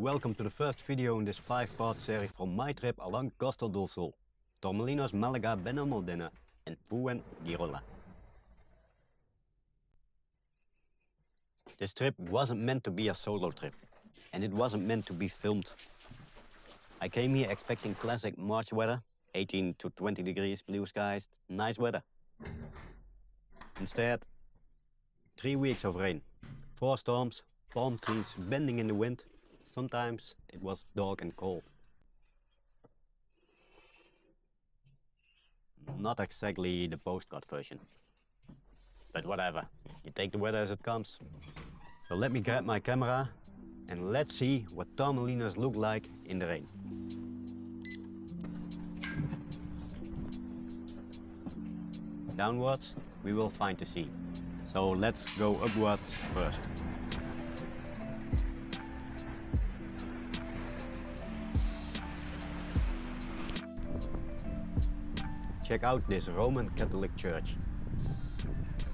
welcome to the first video in this 5-part series from my trip along Costa del Sol, Torremolinos, Malaga, Benalmádena and Fuengirola. This trip wasn't meant to be a solo trip, and it wasn't meant to be filmed. I came here expecting classic March weather, 18 to 20 degrees, blue skies, nice weather. Instead, 3 weeks of rain, 4 storms, palm trees bending in the wind. Sometimes it was dark and cold. Not exactly the postcard version. But whatever, you take the weather as it comes. So let me grab my camera and let's see what Torremolinos look like in the rain. Downwards we will find the sea. So let's go upwards first. Check out this Roman Catholic church.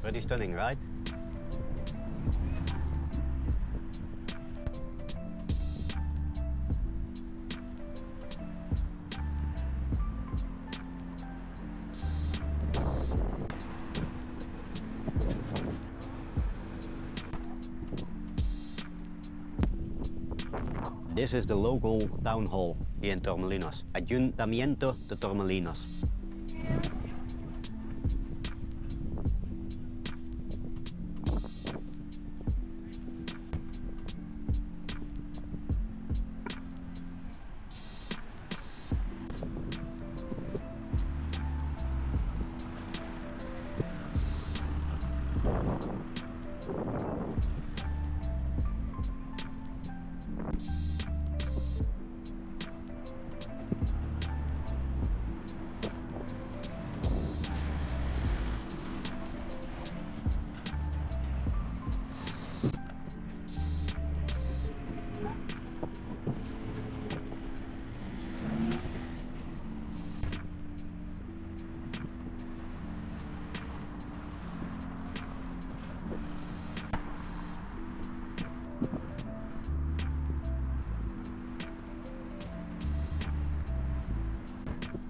Pretty stunning, right? This is the local town hall here in Torremolinos, Ayuntamiento de Torremolinos.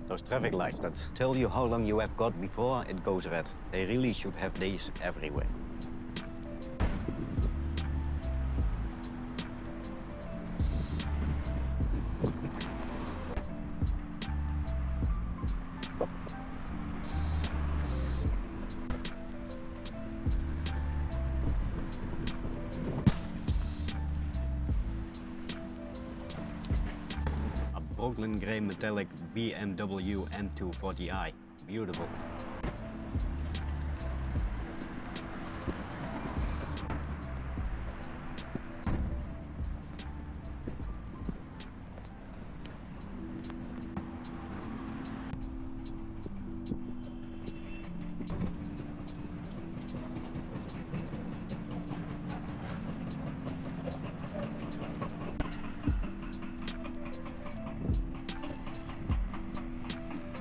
Those traffic lights that tell you how long you have got before it goes red. They really should have these everywhere. Brooklyn grey metallic BMW M240i. Beautiful.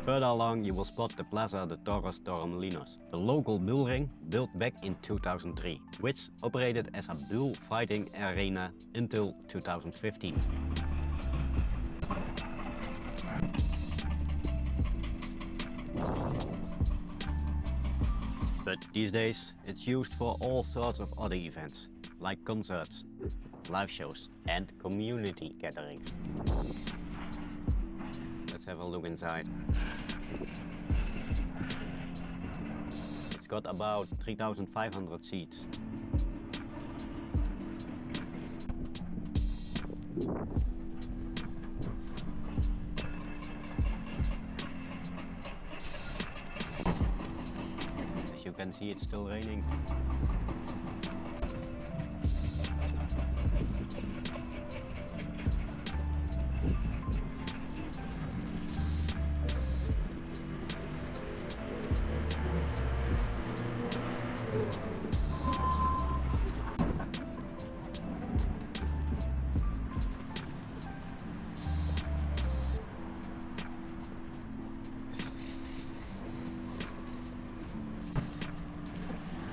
Further along you will spot the Plaza de Toros Torremolinos, the local bull ring built back in 2003, which operated as a bull fighting arena until 2015. But these days it's used for all sorts of other events, like concerts, live shows and community gatherings. Let's have a look inside. It's got about 3,500 seats. As you can see, it's still raining.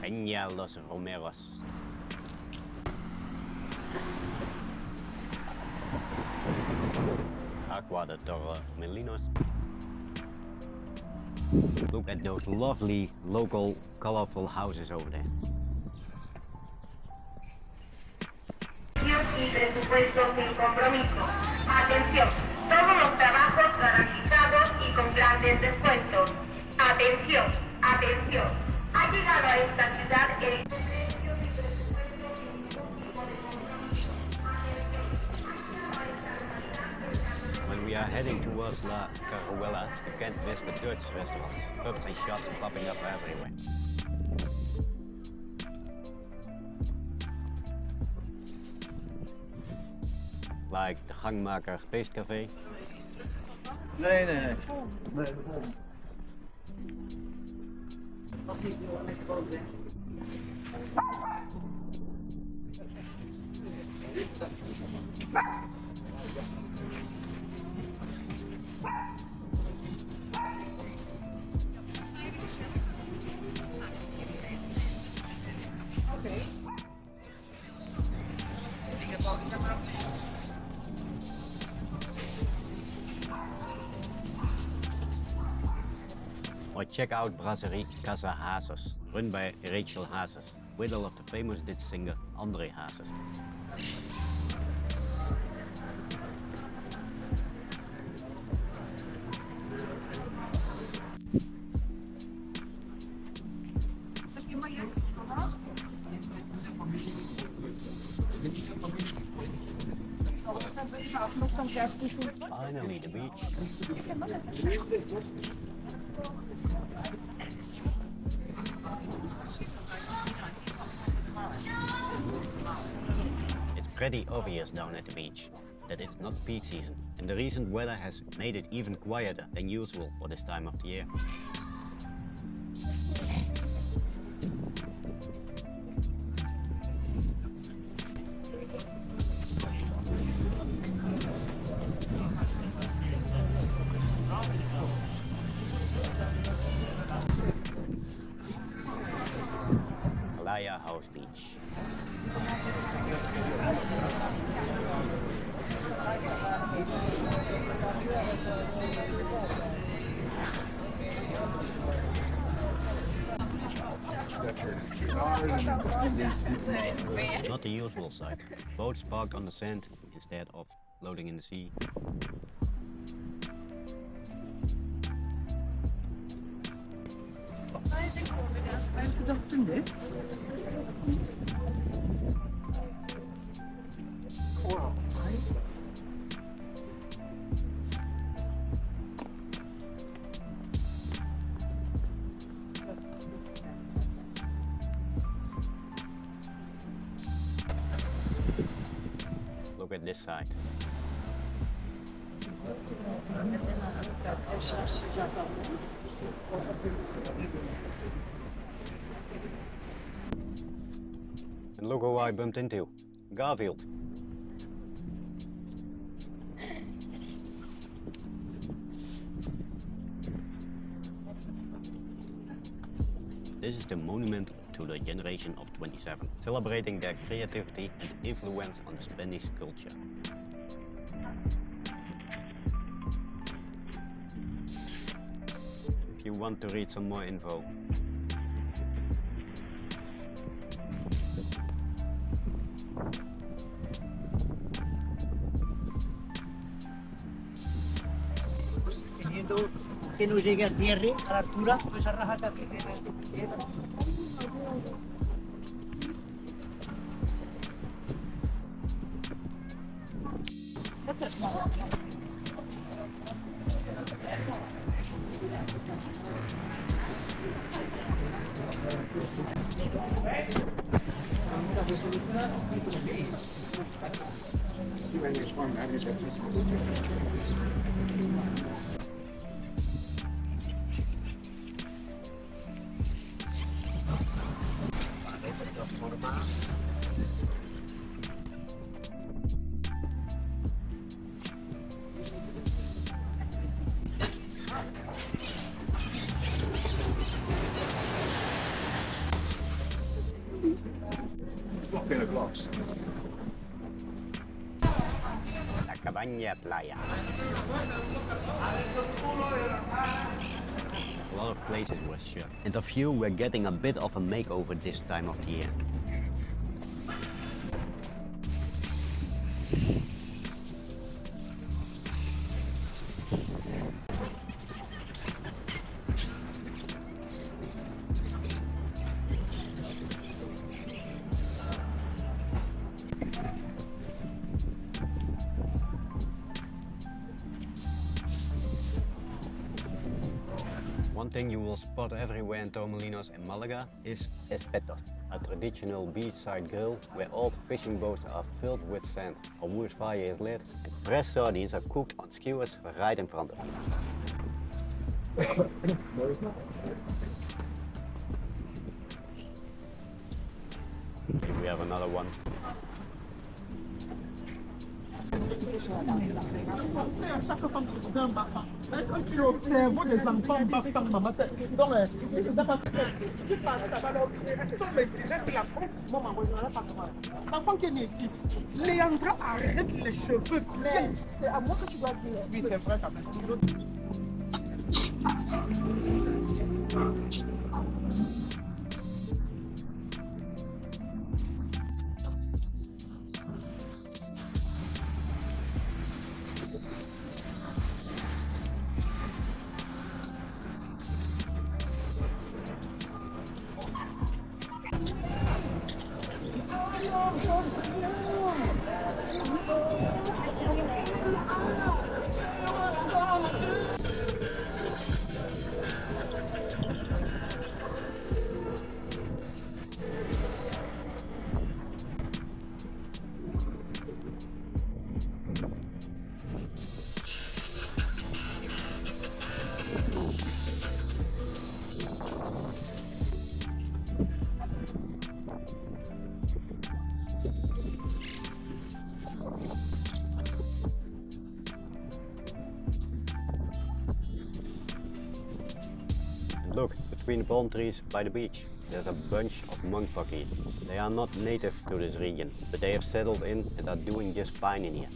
Peña Los Romeros. Aqua de Torremolinos. Look at those lovely, local, colorful houses over there. Y presupuesto sin compromiso. Atención, todos los trabajos garantizados y con grandes descuentos. Atención, atención. Ha llegado a esta ciudad el precio y presupuesto sin ningún tipo de compromiso. When we are heading towards La Caruela, you can't miss the Dutch restaurants, pubs and shops popping up everywhere. Like the Gangmaker Feestcafé. Nee. Or check out Brasserie Casa Hazes, run by Rachel Hazes, widow of the famous Dutch singer André Hazes. Finally, the beach. It's pretty obvious down at the beach that it's not peak season, and the recent weather has made it even quieter than usual for this time of the year. House Beach. Not the usual sight. Boats parked on the sand instead of floating in the sea. Look at this side. And look who I bumped into. Garfield. This is the monument to the generation of 27, celebrating their creativity and influence on the Spanish culture. If you want to read some more info, que no llegue al cierre, a la altura, pues esa raja casi. La cabaña Caña Playa. A lot of places were shut, and a few were getting a bit of a makeover this time of the year. One thing you will spot everywhere in Torremolinos and Malaga is espetos, a traditional beachside grill where old fishing boats are filled with sand. A wood fire is lit and fresh sardines are cooked on skewers right in front of you. Here we have another one. Quand tu observes des enfants bafant maman, donc je ne dois pas l'enfant qui est né ici, Léandra arrête les cheveux. C'est à moi que tu dois dire. Oui, c'est vrai quand même. Look, between the palm trees by the beach, there's a bunch of monk pocky. They are not native to this region, but they have settled in and are doing just fine in here.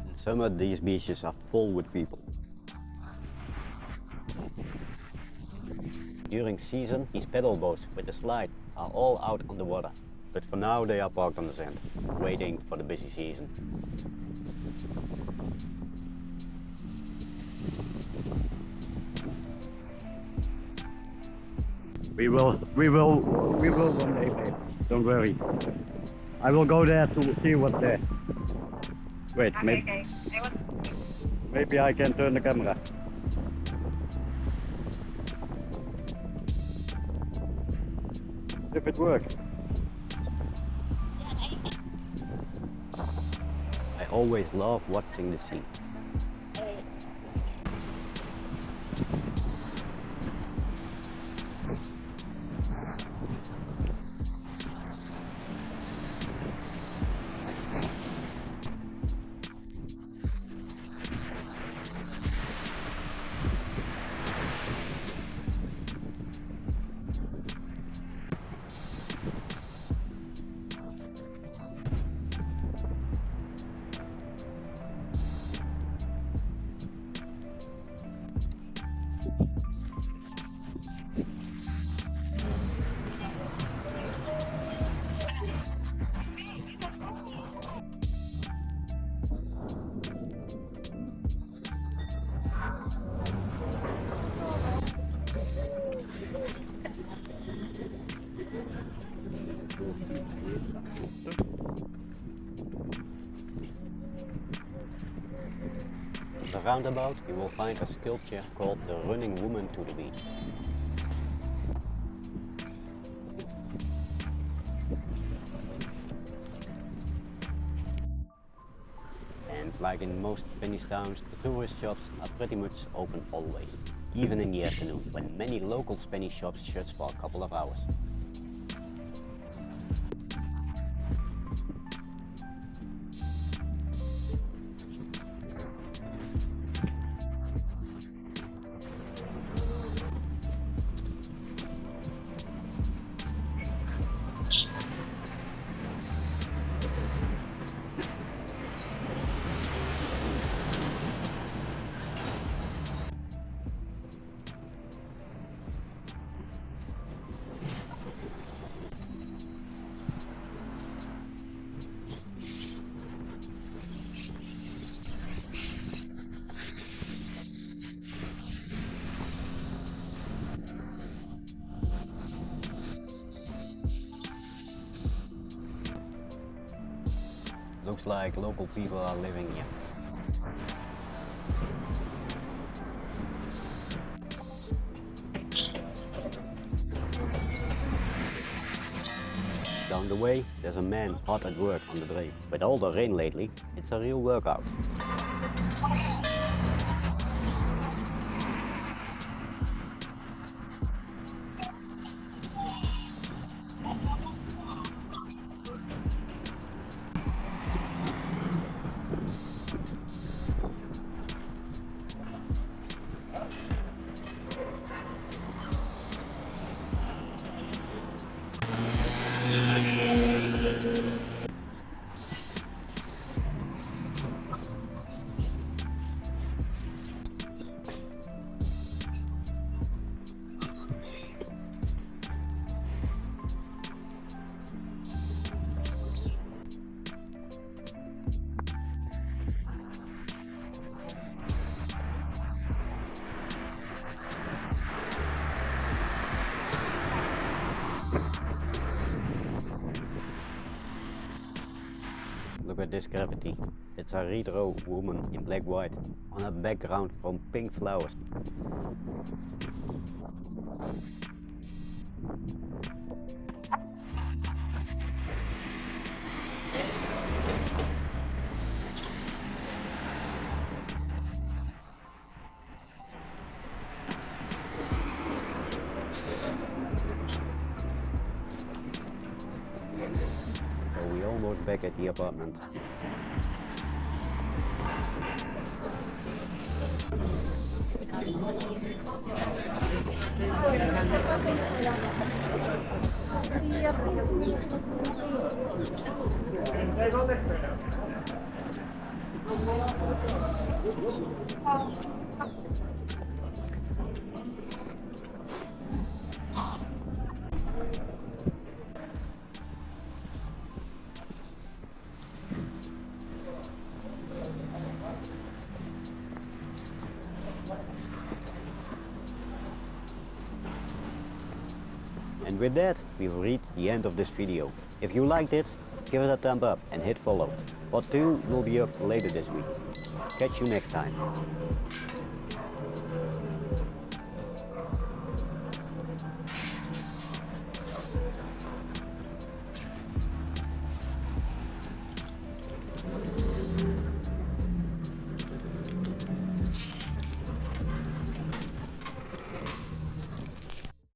In summer, these beaches are full with people. During season, these pedal boats with the slide are all out on the water. But for now they are parked on the sand, waiting for the busy season. We will one day, babe. Don't worry. I will go there to see what's there. Wait, Okay. maybe I can turn the camera. If it works. I always love watching the sea. At the roundabout you will find a sculpture called the Running Woman to the Beach. And like in most Spanish towns, the tourist shops are pretty much open always, even in the afternoon, when many local Spanish shops shut for a couple of hours. Looks like local people are living here. Down the way, there's a man hard at work on the drain. With all the rain lately, it's a real workout. Look at this graffiti. It's a retro woman in black white on a background from pink flowers. So we almost back at the apartment. And with that, we've reached the end of this video. If you liked it, give it a thumb up and hit follow. Part 2 will be up later this week. Catch you next time.